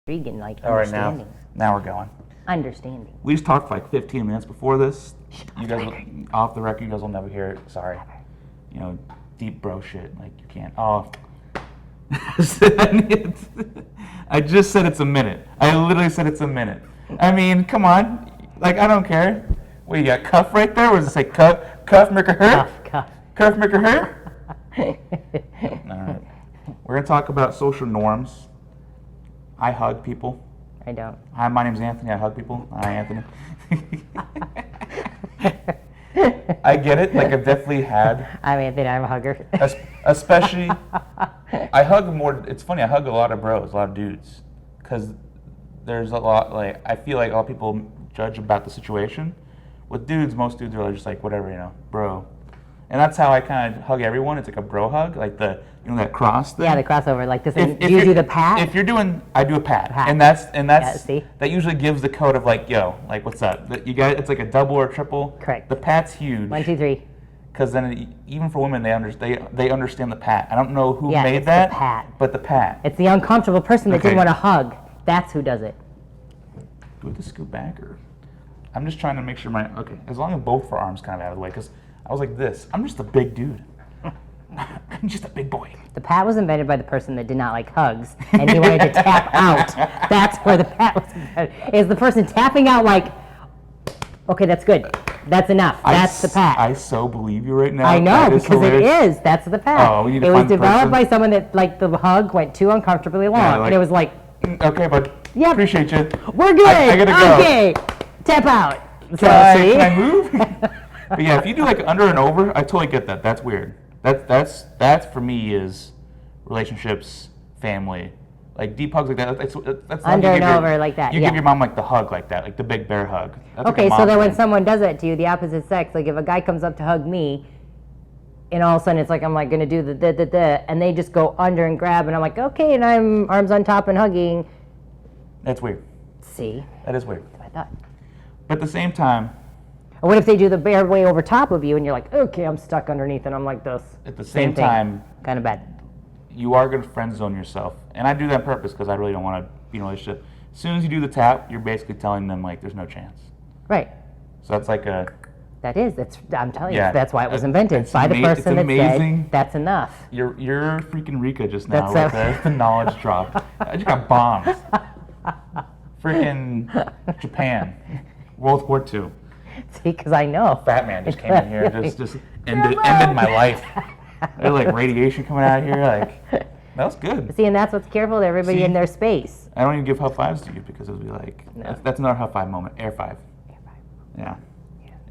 intriguing, like All right, understanding. now we're going. Understanding. We just talked for like 15 minutes before this. You guys, off the record, you guys will never hear it. Sorry. You know, deep bro shit. Like, you can't. Oh. I just said it's a minute. I literally said it's a minute. I mean, come on. Like, I don't care. What, you got cuff right there? What does it say? Cuff maker her? Cuff maker her? All right. We're going to talk about social norms. I hug people. I don't. Hi, my name's Anthony. I hug people. Hi, Anthony. I get it. Like, I've definitely had. I'm Anthony. I'm a hugger. Especially, I hug more. It's funny. I hug a lot of bros, a lot of dudes, because there's a lot. Like, I feel like a lot of people judge about the situation. With dudes, most dudes are just like, whatever, you know, bro. And that's how I kind of hug everyone. It's like a bro hug, like the, you know, that cross thing. Yeah, the crossover, like this. Do you do the pat? If you're doing, I do a pat, and that's that usually gives the code of like, yo, like what's up? You got it's like a double or triple. Correct. The pat's huge. 1, 2, 3. Because then, even for women, they understand the pat. I don't know who made it's that, the pat. But the pat. It's the uncomfortable person that didn't want to hug. That's who does it. Do we have to scoot back, or I'm just trying to make sure as long as both of our arms kind of out of the way, because I was like this. I'm just a big dude. I'm just a big boy. The pat was invented by the person that did not like hugs, and he wanted to tap out. That's where the pat was invented. Is the person tapping out like, okay, that's good. That's enough. That's the pat. I so believe you right now. I know, because hilarious. It is. That's the pat. Oh, we need to it find was developed by someone that, like, the hug went too uncomfortably long, and it was like, okay, bud. Yep. Appreciate you. We're good. I gotta go. Okay. Tap out. Can I move? But yeah, if you do like under and over, I totally get that. That's weird. That's for me is relationships, family, like deep hugs like that. That's under and over like that. You give your mom like the hug like that, like the big bear hug. That's okay, like so then when someone does that to you, the opposite sex, like if a guy comes up to hug me, and all of a sudden it's like I'm like gonna do the and they just go under and grab, and I'm like, okay, and I'm arms on top and hugging. That's weird. See. That is weird. That's what I thought. But at the same time. Or what if they do the bear way over top of you and you're like, okay, I'm stuck underneath and I'm like this. At the same time, kind of bad. You are going to friend zone yourself. And I do that on purpose because I really don't want to be in a relationship. As soon as you do the tap, you're basically telling them like there's no chance. Right. So that's like a... I'm telling you, that's why it was invented by the person that said that's enough. You're freaking Rika just now with the knowledge drop. I just got bombed. Freaking Japan. World War II. See, because I know. Fat man just came in here, just ended my life. There's like radiation coming out of here. Like, that was good. See, and that's what's careful to everybody in their space. I don't even give high fives to you because it'll be like, that's another high five moment. Air five. Yeah.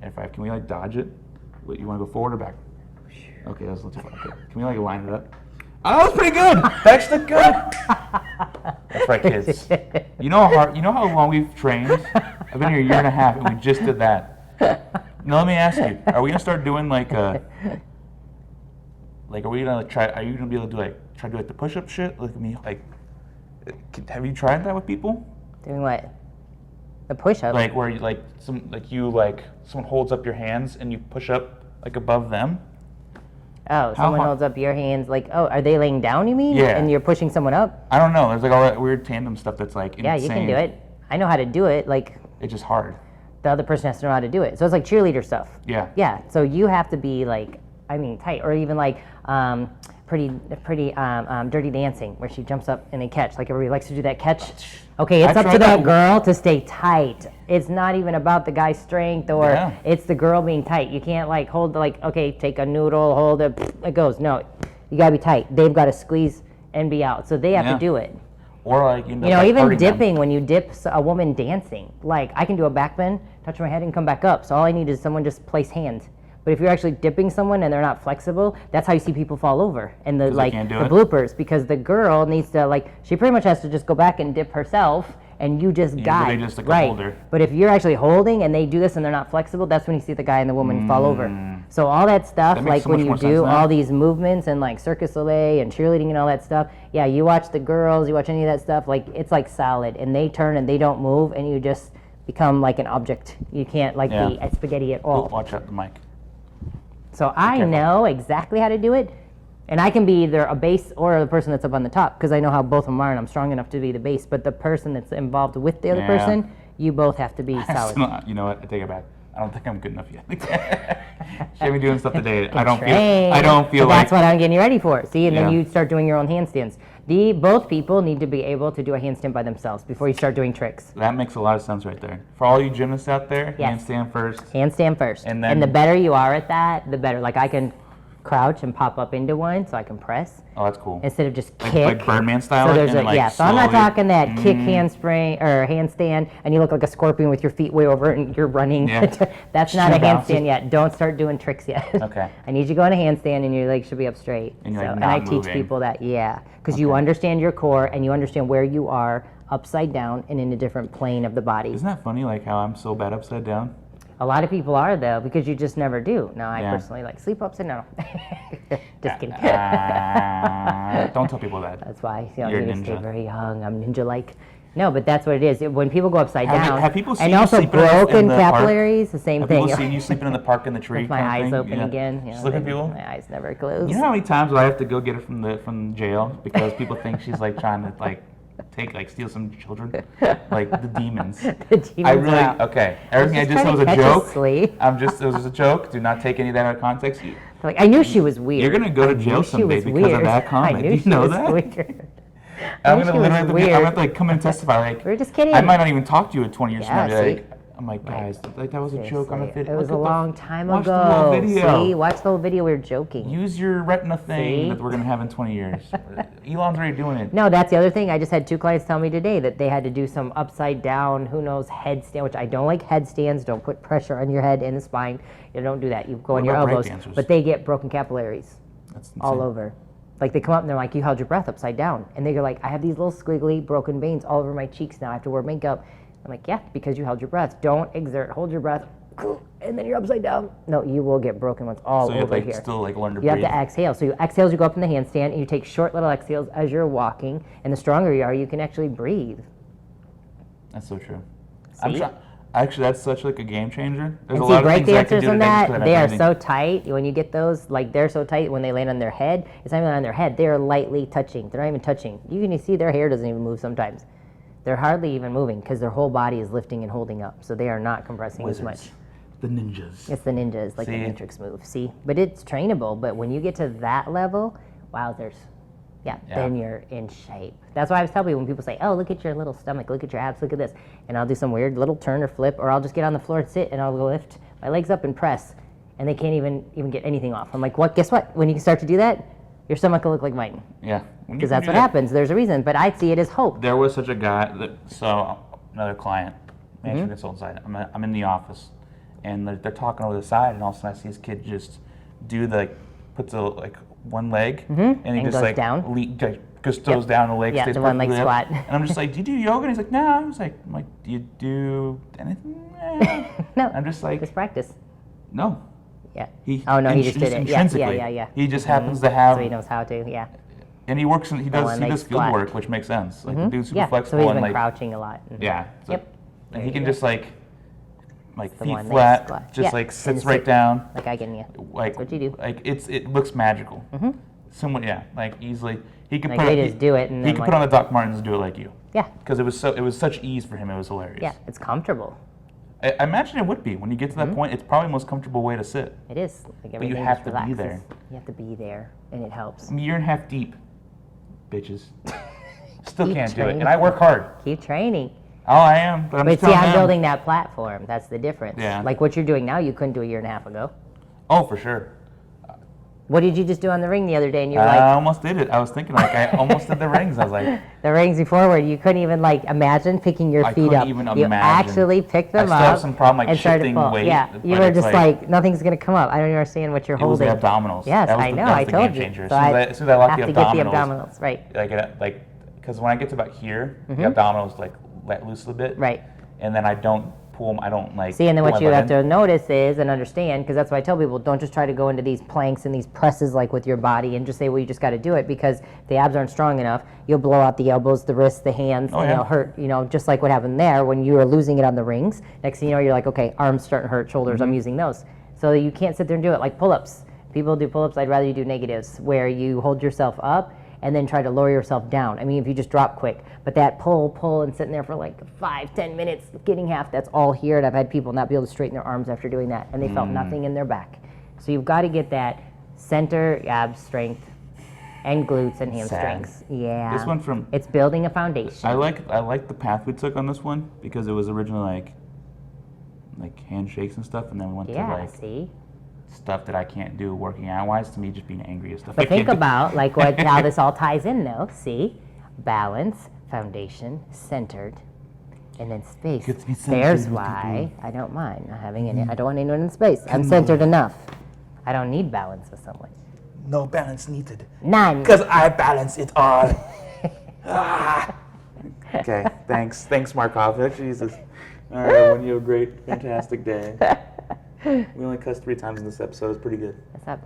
Air five. Can we like dodge it? What, you want to go forward or back? Okay, that's a little too far. Okay. Can we like line it up? Oh, that was pretty good. That's the good. That's right, kids. You know how long we've trained? I've been here a year and a half, and we just did that. Now let me ask you: are we gonna start doing are we gonna try? Are you gonna be able to do try to do the push-up shit? Have you tried that with people? Doing what? The push-up. Like where you someone holds up your hands and you push up like above them. Oh, someone holds up your hands like, oh, are they laying down, you mean? Yeah. And you're pushing someone up? I don't know. There's like all that weird tandem stuff that's like insane. Yeah, you can do it. I know how to do it. Like, it's just hard. The other person has to know how to do it. So it's like cheerleader stuff. Yeah. Yeah. So you have to be like, tight, or even like pretty Dirty Dancing, where she jumps up and they catch. Like everybody likes to do that catch. Okay, it's up to that girl to stay tight. It's not even about the guy's strength or it's the girl being tight. You can't like hold okay, take a noodle, hold it, it goes. No, you gotta be tight. They've got to squeeze and be out. So they have to do it. Or like even dipping when you dip a woman dancing. Like I can do a back bend, touch my head, and come back up. So all I need is someone just place hands. But if you're actually dipping someone and they're not flexible, that's how you see people fall over and the bloopers, because the girl needs to she pretty much has to just go back and dip herself, and you just guide. Just hold her. But if you're actually holding and they do this and they're not flexible, that's when you see the guy and the woman fall over. So all that stuff, when you do all these movements and like Cirque du Soleil and cheerleading and all that stuff, you watch the girls, you watch any of that stuff, it's like solid, and they turn and they don't move, and you just become like an object. You can't be a spaghetti at all. Watch out the mic. So I know exactly how to do it. And I can be either a base or the person that's up on the top because I know how both of them are and I'm strong enough to be the base. But the person that's involved with the other person, you both have to be solid. You know what? I take it back. I don't think I'm good enough yet. She had me doing stuff today. I don't feel like. That's what I'm getting you ready for. See, and then you start doing your own handstands. Both people need to be able to do a handstand by themselves before you start doing tricks. That makes a lot of sense right there. For all you gymnasts out there, handstand first. Handstand first. And the better you are at that, the better. Like I can crouch and pop up into one so I can press. Oh, that's cool. Instead of just kick. Like Birdman style? So there's so I'm not talking that kick handspring or handstand and you look like a scorpion with your feet way over and you're running. Yeah. That's not a handstand yet. Don't start doing tricks yet. Okay. I need you to go in a handstand and your legs should be up straight. And you're and I teach people that, because you understand your core and you understand where you are upside down and in a different plane of the body. Isn't that funny, like how I'm so bad upside down? A lot of people are, though, because you just never do. Now, I personally like sleep upside down. Just kidding. Don't tell people that. That's why you need to stay very young. I'm ninja-like. No, but that's what it is. When people go upside down, have people seen and you also sleeping broken in the capillaries, the same thing. Have people seen you sleeping in the park in the tree? With my eyes open again. Just look at people. My eyes never close. You know how many times I have to go get her from jail because people think she's like trying to steal some children, like the demons. The demons okay. Everything I just said was a joke. It was just a joke. Do not take any of that out of context. Like I knew she was weird. You're gonna go to jail someday because of that comment. Do you know that? Weird. I'm gonna literally have to come and testify. Like we're just kidding. I might not even talk to you in 20 years from now. I'm like, guys, that was a joke on a video. It was a long time ago. Watch the whole video. See, watch the whole video. We were joking. Use your retina thing that we're gonna have in 20 years. Elon's already doing it. No, that's the other thing. I just had 2 clients tell me today that they had to do some upside down, who knows, headstand, which I don't like headstands. Don't put pressure on your head and the spine. You don't do that. You go on your elbows. But they get broken capillaries all over. Like they come up and they're like, you held your breath upside down. And they're like, I have these little squiggly broken veins all over my cheeks now. I have to wear makeup. I'm like, yeah, because you held your breath. Don't exert. Hold your breath, and then you're upside down. No, you will get broken ones all over here. So you have to learn to breathe. You have to exhale. So you exhale as you go up in the handstand, and you take short little exhales as you're walking. And the stronger you are, you can actually breathe. That's so true. See? Actually, that's such like a game changer. There's and a lot break of things dancers I can do that, they are so tight. When you get those, like they're so tight when they land on their head. It's not even on their head. They're lightly touching. They're not even touching. You can see their hair doesn't even move sometimes. They're hardly even moving because their whole body is lifting and holding up. So they are not compressing as much. The ninjas. It's the ninjas, like the Matrix move. See? But it's trainable. But when you get to that level, wowzers. Then you're in shape. That's why I always tell people when people say, oh, look at your little stomach, look at your abs, look at this. And I'll do some weird little turn or flip, or I'll just get on the floor and sit and I'll lift my legs up and press. And they can't even get anything off. I'm like, what? Guess what? When you start to do that, your stomach will look like mine. Yeah. Because that's what happens. There's a reason. But I see it as hope. There was such a guy another client, management consultant side. I'm in the office, and they're talking over the side, and all of a sudden I see this kid just do puts one leg, and he just goes down. Just throws down the leg. Yeah, the one leg squat. And I'm just like, do you do yoga? And he's like, no. I'm like, do you do anything? No. I'm just like, just practice. No. Yeah. He just did it. Yeah. He just happens to have. So he knows how to. Yeah. And he works. He does field work, which makes sense. Like the dude's super flexible. So he's been crouching a lot. Yeah. So, yep. And he can just feet flat, just sits right down. Like I can. Yeah. Like that's what you do. Like it looks magical. Somewhat, easily. He can just do it. And he can put on the Doc Martens and do it like you. Yeah. Because it was such ease for him. It was hilarious. Yeah, it's comfortable. I imagine it would be. When you get to that point, it's probably the most comfortable way to sit. It is. But you have to be there. You have to be there, and it helps. I'm a year and a half deep, bitches. Still can't do it, and I work hard. Keep training. Oh, I am. But see, I'm building that platform. That's the difference. Yeah. Like what you're doing now, you couldn't do a year and a half ago. Oh, for sure. What did you just do on the ring the other day? And you were I almost did it. I was thinking I almost did the rings. I was like, the rings forward. You couldn't even imagine picking your feet up. Even you imagine. Actually picked them up. I still have some problem shifting weight. Yeah, you were just like nothing's gonna come up. I don't even understand what you're holding. It was the abdominals. Yes, I know. I told you. So as soon as I locked the abdominals, get the abdominals right. Because when I get to about here, the abdominals let loose a bit. Right. And then I don't pull them. I don't See, and then what you have to notice is and understand, because that's why I tell people, don't just try to go into these planks and these presses with your body and just say, well, you just got to do it, because if the abs aren't strong enough, you'll blow out the elbows, the wrists, the hands, and it'll hurt. Just like what happened there when you were losing it on the rings. Next thing you know, you're like, okay, arms starting to hurt, shoulders, I'm using those. So you can't sit there and do it like pull-ups. People do pull-ups. I'd rather you do negatives, where you hold yourself up and then try to lower yourself down. I mean, if you just drop quick, but that pull, and sitting there for like 5-10 minutes, getting half, that's all here. And I've had people not be able to straighten their arms after doing that, and they felt nothing in their back. So you've got to get that center, ab strength, and glutes and hamstrings. Yeah. This one from... It's building a foundation. I like the path we took on this one because it was originally like handshakes and stuff, and then we went to like stuff that I can't do working out wise, to me just being angry and stuff. But think about like how this all ties in though. See, balance, foundation, centered, and then space. There's why I don't mind not having any. I don't want anyone in space. I'm centered enough. I don't need balance with someone. No balance needed. None. Because I balance it all. Okay, thanks, Markovic. Jesus. All right, everyone, you have a great, fantastic day. We only cussed 3 times in this episode. It's pretty good. That's not bad.